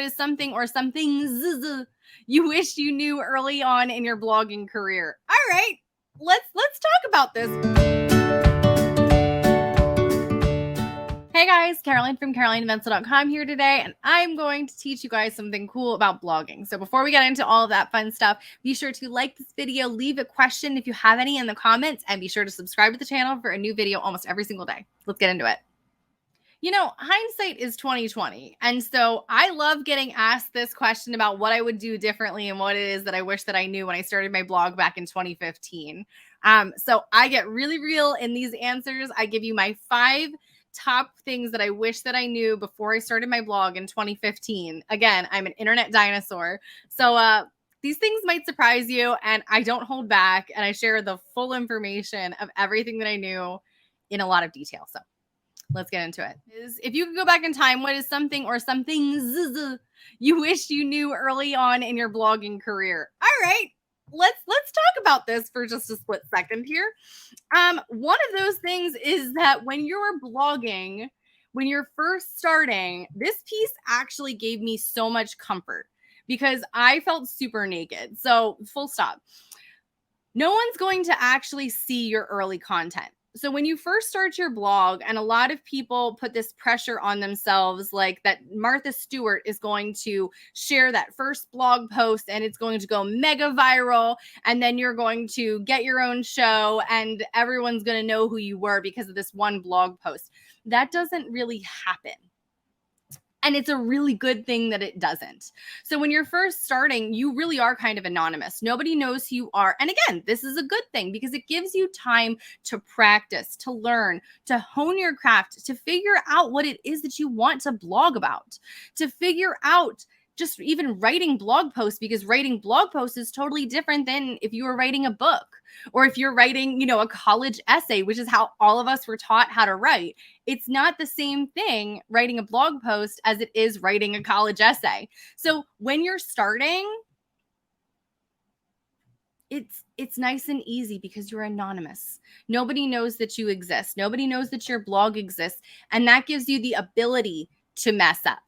is something or some things you wish you knew early on in your blogging career. All right, let's talk about this. Hey guys, Caroline from CarolineVencil.com here today, and I'm going to teach you guys something cool about blogging. So before we get into all of that fun stuff, be sure to like this video, leave a question if you have any in the comments, and be sure to subscribe to the channel for a new video almost every single day. Let's get into it. You know, hindsight is 2020. And so I love getting asked this question about what I would do differently and what it is that I wish that I knew when I started my blog back in 2015. So I get really real in these answers. I give you my 5 top things that I wish that I knew before I started my blog in 2015. Again, I'm an internet dinosaur. So these things might surprise you, and I don't hold back, and I share the full information of everything that I knew in a lot of detail. So let's get into it. If you could go back in time, what is something or some things you wish you knew early on in your blogging career? All right, let's talk about this for just a split second here. One of those things is that when you're blogging, when you're first starting, this piece actually gave me so much comfort because I felt super naked. So full stop. No one's going to actually see your early content. So when you first start your blog, and a lot of people put this pressure on themselves, like that Martha Stewart is going to share that first blog post and it's going to go mega viral. And then you're going to get your own show and everyone's going to know who you were because of this one blog post. That doesn't really happen. And it's a really good thing that it doesn't. So when you're first starting, you really are kind of anonymous. Nobody knows who you are. And again, this is a good thing because it gives you time to practice, to learn, to hone your craft, to figure out what it is that you want to blog about, to figure out just even writing blog posts, because writing blog posts is totally different than if you were writing a book or if you're writing, you know, a college essay, which is how all of us were taught how to write. It's not the same thing writing a blog post as it is writing a college essay. So when you're starting, it's nice and easy because you're anonymous. Nobody knows that you exist. Nobody knows that your blog exists. And that gives you the ability to mess up.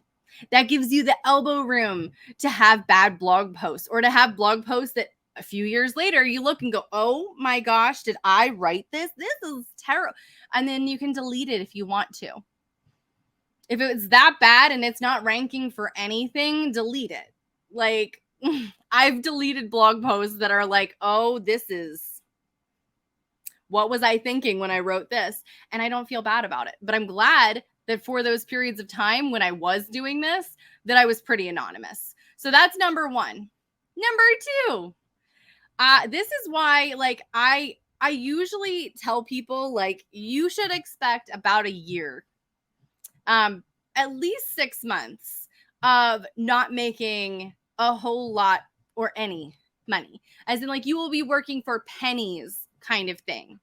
That gives you the elbow room to have bad blog posts or to have blog posts that a few years later you look and go, oh my gosh, did I write this? This is terrible. And then you can delete it if you want to. If it's that bad and it's not ranking for anything, delete it. Like, I've deleted blog posts that are like, oh, what was I thinking when I wrote this? And I don't feel bad about it. But I'm glad that for those periods of time when I was doing this, that I was pretty anonymous. So that's number 1. Number 2, this is why, like, I usually tell people, like, you should expect about a year, at least 6 months of not making a whole lot or any money. As in, like, you will be working for pennies kind of thing.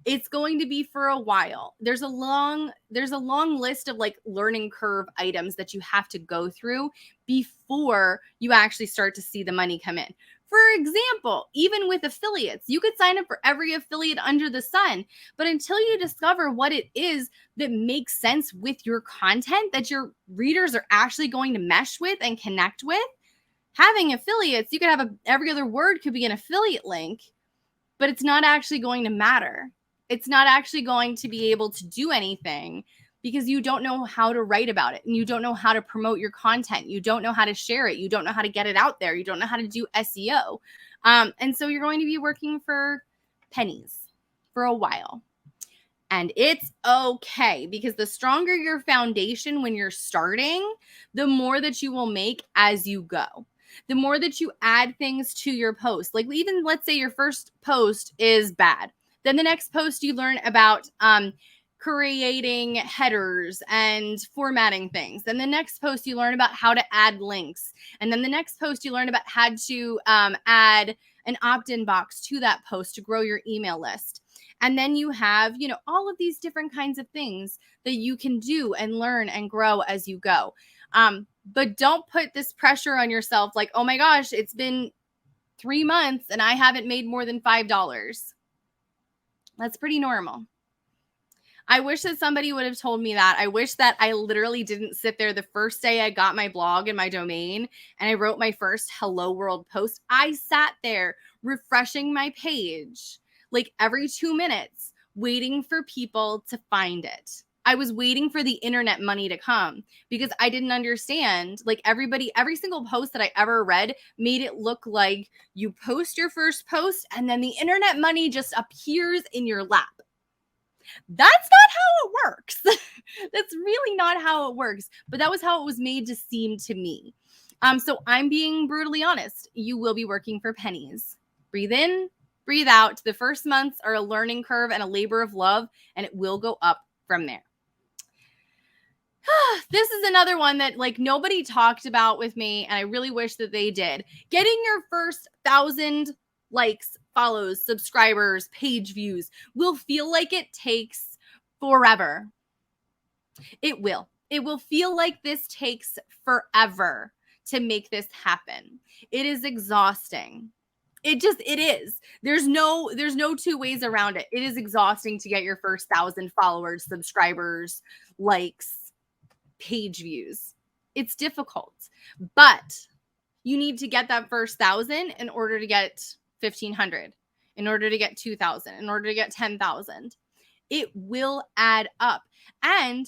It's going to be for a while. There's a long list of like learning curve items that you have to go through before you actually start to see the money come in. For example, even with affiliates, you could sign up for every affiliate under the sun, but until you discover what it is that makes sense with your content, that your readers are actually going to mesh with and connect with, having affiliates, you could have every other word could be an affiliate link, but it's not actually going to matter. It's not actually going to be able to do anything because you don't know how to write about it and you don't know how to promote your content. You don't know how to share it. You don't know how to get it out there. You don't know how to do SEO. And so you're going to be working for pennies for a while. And it's okay because the stronger your foundation when you're starting, the more that you will make as you go. The more that you add things to your post, like even let's say your first post is bad. Then the next post you learn about creating headers and formatting things. Then the next post you learn about how to add links. And then the next post you learn about how to add an opt-in box to that post to grow your email list. And then you have, you know, all of these different kinds of things that you can do and learn and grow as you go. But don't put this pressure on yourself like, oh my gosh, it's been 3 months and I haven't made more than $5. That's pretty normal. I wish that somebody would have told me that. I wish that I literally didn't sit there the first day I got my blog and my domain and I wrote my first Hello World post. I sat there refreshing my page like every 2 minutes, waiting for people to find it. I was waiting for the internet money to come because I didn't understand. Like every single post that I ever read made it look like you post your first post and then the internet money just appears in your lap. That's not how it works. That's really not how it works. But that was how it was made to seem to me. So I'm being brutally honest. You will be working for pennies. Breathe in, breathe out. The first months are a learning curve and a labor of love, and it will go up from there. This is another one that like nobody talked about with me, and I really wish that they did. Getting your first 1,000 likes, follows, subscribers, page views will feel like it takes forever. It will. It will feel like this takes forever to make this happen. It is exhausting. It is. There's no two ways around it. It is exhausting to get your first 1,000 followers, subscribers, likes, page views. It's difficult, but you need to get that first 1,000 in order to get 1,500, in order to get 2,000, in order to get 10,000. It will add up. And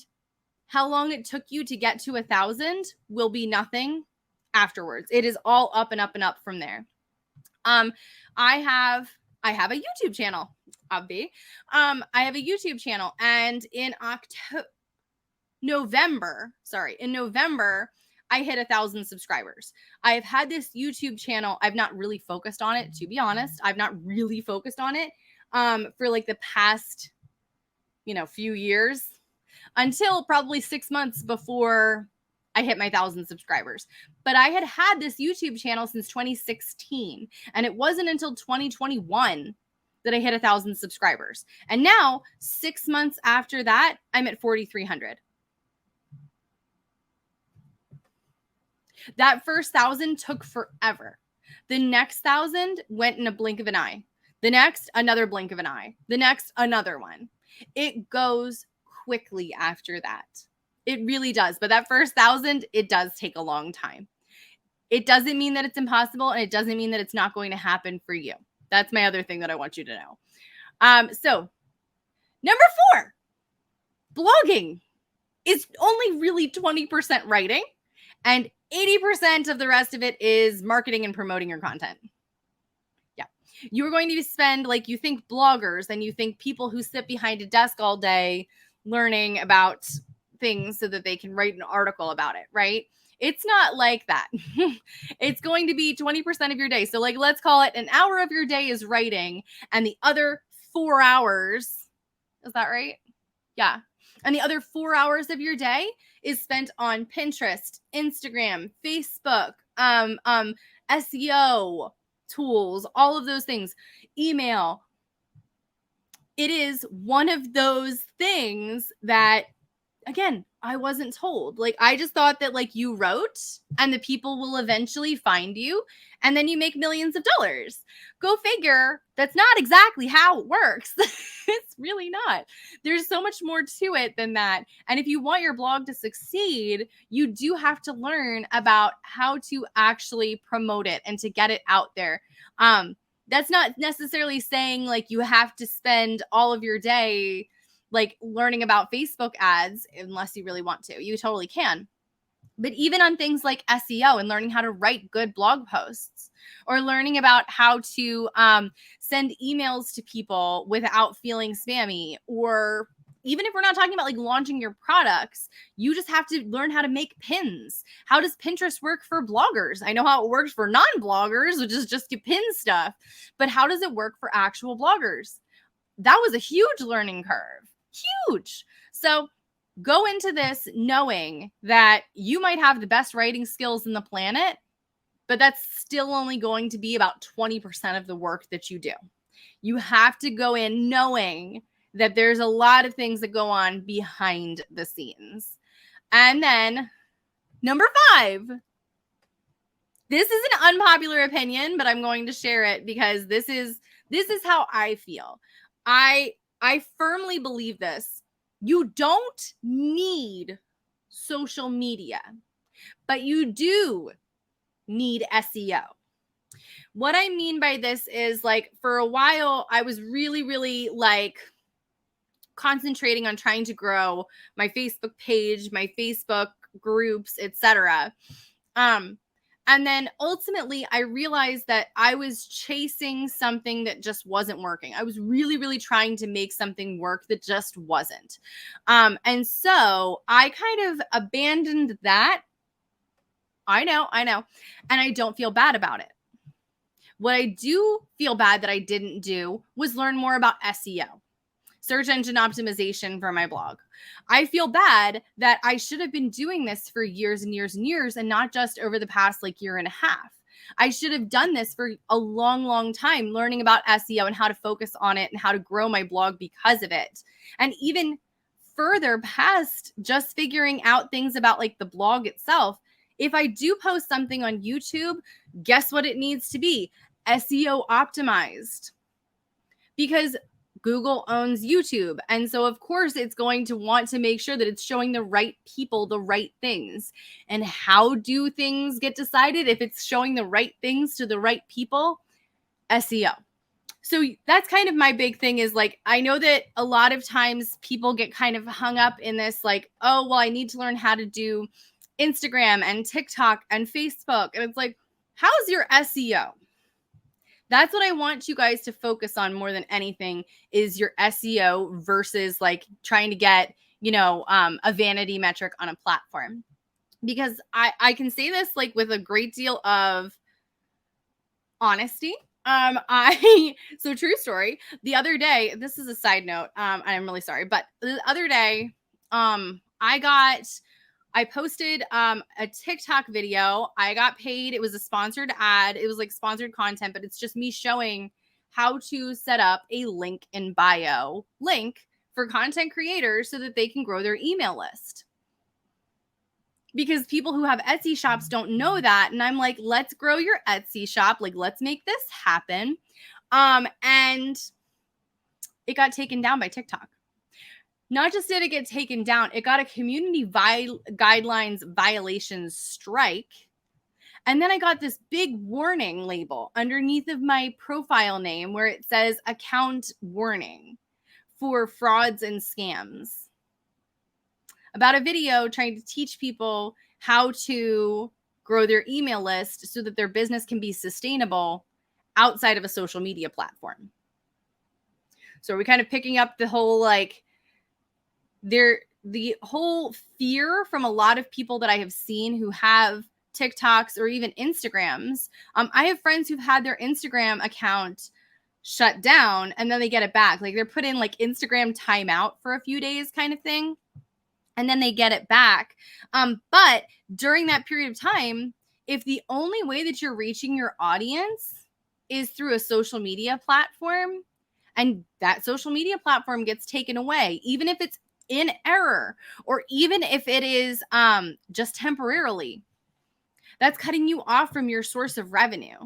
how long it took you to get to 1,000 will be nothing afterwards. It is all up and up and up from there. I have a YouTube channel, Obvi. I have a YouTube channel, and in November, I hit 1,000 subscribers. I have had this YouTube channel. I've not really focused on it, to be honest. I've not really focused on it for like the past, few years, until probably 6 months before I hit my 1,000 subscribers. But I had this YouTube channel since 2016, and it wasn't until 2021 that I hit 1,000 subscribers. And now, 6 months after that, I'm at 4,300. That first 1,000 took forever. The next 1,000 went in a blink of an eye. The next, another blink of an eye. The next, another one. It goes quickly after that. It really does. But that first 1,000, it does take a long time. It doesn't mean that it's impossible, and it doesn't mean that it's not going to happen for you. That's my other thing that I want you to know. So, number 4, blogging is only really 20% writing, and 80% of the rest of it is marketing and promoting your content. Yeah. You are going to spend, like, you think bloggers and you think people who sit behind a desk all day learning about things so that they can write an article about it, right? It's not like that. It's going to be 20% of your day. So like, let's call it an hour of your day is writing, and the other 4 hours, is that right? Yeah. And the other 4 hours of your day is spent on Pinterest, Instagram, Facebook, SEO tools, all of those things, email. It is one of those things that, again, I wasn't told. Like, I just thought that like you wrote and the people will eventually find you and then you make millions of dollars. Go figure. That's not exactly how it works. It's really not. There's so much more to it than that. And if you want your blog to succeed, you do have to learn about how to actually promote it and to get it out there. That's not necessarily saying like you have to spend all of your day like learning about Facebook ads, unless you really want to. You totally can. But even on things like SEO and learning how to write good blog posts, or learning about how to send emails to people without feeling spammy, or even if we're not talking about like launching your products, you just have to learn how to make pins. How does Pinterest work for bloggers? I know how it works for non-bloggers, which is just you pin stuff, but how does it work for actual bloggers? That was a huge learning curve. Huge. So go into this knowing that you might have the best writing skills in the planet, but that's still only going to be about 20% of the work that you do. You have to go in knowing that there's a lot of things that go on behind the scenes. And then number 5, this is an unpopular opinion, but I'm going to share it because this is how I feel. I firmly believe this. You don't need social media, but you do need SEO. What I mean by this is, like, for a while, I was really like concentrating on trying to grow my Facebook page, my Facebook groups, etc. And then ultimately I realized that I was chasing something that just wasn't working. I was really trying to make something work that just wasn't. And so I kind of abandoned that. I know. And I don't feel bad about it. What I do feel bad that I didn't do was learn more about SEO, search engine optimization, for my blog. I feel bad that I should have been doing this for years and years and not just over the past like year and a half. I should have done this for a long time, learning about SEO and how to focus on it and how to grow my blog because of it. And even further past just figuring out things about like the blog itself, if I do post something on YouTube, guess what it needs to be? SEO optimized. Because Google owns YouTube. And so, of course, it's going to want to make sure that it's showing the right people the right things. And how do things get decided if it's showing the right things to the right people? SEO. So that's kind of my big thing is, like, I know that a lot of times people get kind of hung up in this, like, oh, well, I need to learn how to do Instagram and TikTok and Facebook. And it's like, how's your SEO? That's what I want you guys to focus on more than anything, is your SEO versus like trying to get, a vanity metric on a platform. Because I can say this like with a great deal of honesty. So true story. The other day, this is a side note. I'm really sorry, but the other day, I posted a TikTok video. I got paid. It was a sponsored ad. It was like sponsored content, but it's just me showing how to set up a link in bio link for content creators so that they can grow their email list. Because people who have Etsy shops don't know that. And I'm like, let's grow your Etsy shop. Like, let's make this happen. And it got taken down by TikTok. Not just did it get taken down, it got a community guidelines violations strike. And then I got this big warning label underneath of my profile name where it says account warning for frauds and scams. About a video trying to teach people how to grow their email list so that their business can be sustainable outside of a social media platform. So are we kind of picking up the whole like the whole fear from a lot of people that I have seen who have TikToks or even Instagrams. I have friends who've had their Instagram account shut down and then they get it back. Like they're put in like Instagram timeout for a few days kind of thing. And then they get it back. But during that period of time, if the only way that you're reaching your audience is through a social media platform, and that social media platform gets taken away, even if it's in error, or even if it is just temporarily, that's cutting you off from your source of revenue.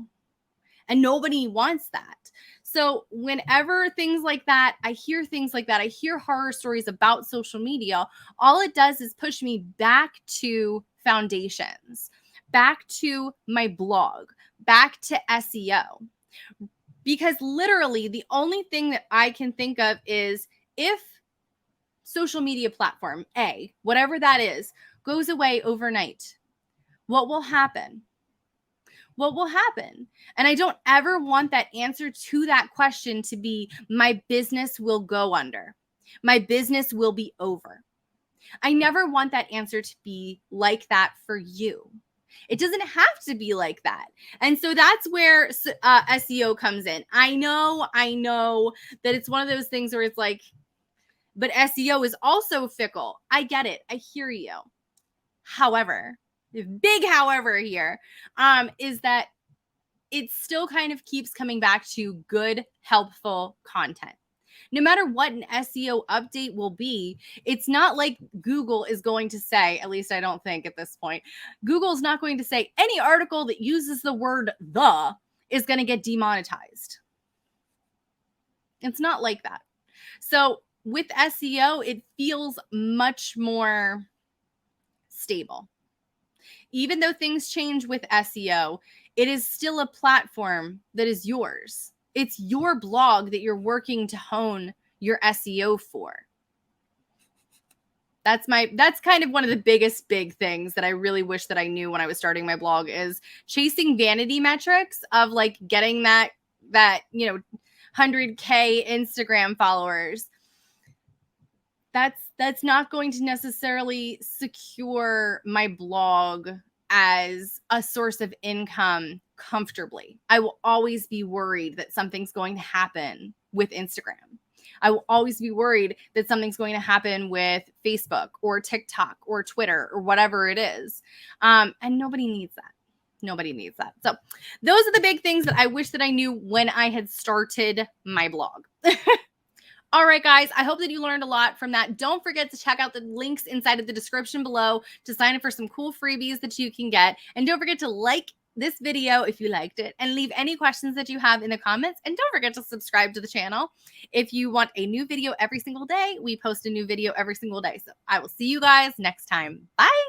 And nobody wants that. So whenever things like that, I hear things like that, I hear horror stories about social media, all it does is push me back to foundations, back to my blog, back to SEO. Because literally the only thing that I can think of is if social media platform A, whatever that is, goes away overnight, what will happen? What will happen? And I don't ever want that answer to that question to be, my business will go under. My business will be over. I never want that answer to be like that for you. It doesn't have to be like that. And so that's where SEO comes in. I know that it's one of those things where it's like, but SEO is also fickle. I get it. I hear you. However, the big however here is that it still kind of keeps coming back to good, helpful content. No matter what an SEO update will be, it's not like Google is going to say, at least I don't think at this point, Google's not going to say any article that uses the word the is going to get demonetized. It's not like that. So with SEO, it feels much more stable. Even though things change with SEO, it is still a platform that is yours. It's your blog that you're working to hone your SEO for. That's kind of one of the biggest big things that I really wish that I knew when I was starting my blog, is chasing vanity metrics of like getting that 100K Instagram followers. That's not going to necessarily secure my blog as a source of income comfortably. I will always be worried that something's going to happen with Instagram. I will always be worried that something's going to happen with Facebook or TikTok or Twitter or whatever it is. And nobody needs that. Nobody needs that. So those are the big things that I wish that I knew when I had started my blog. All right, guys, I hope that you learned a lot from that. Don't forget to check out the links inside of the description below to sign up for some cool freebies that you can get. And don't forget to like this video if you liked it, and leave any questions that you have in the comments. And don't forget to subscribe to the channel. If you want a new video every single day, we post a new video every single day. So I will see you guys next time. Bye.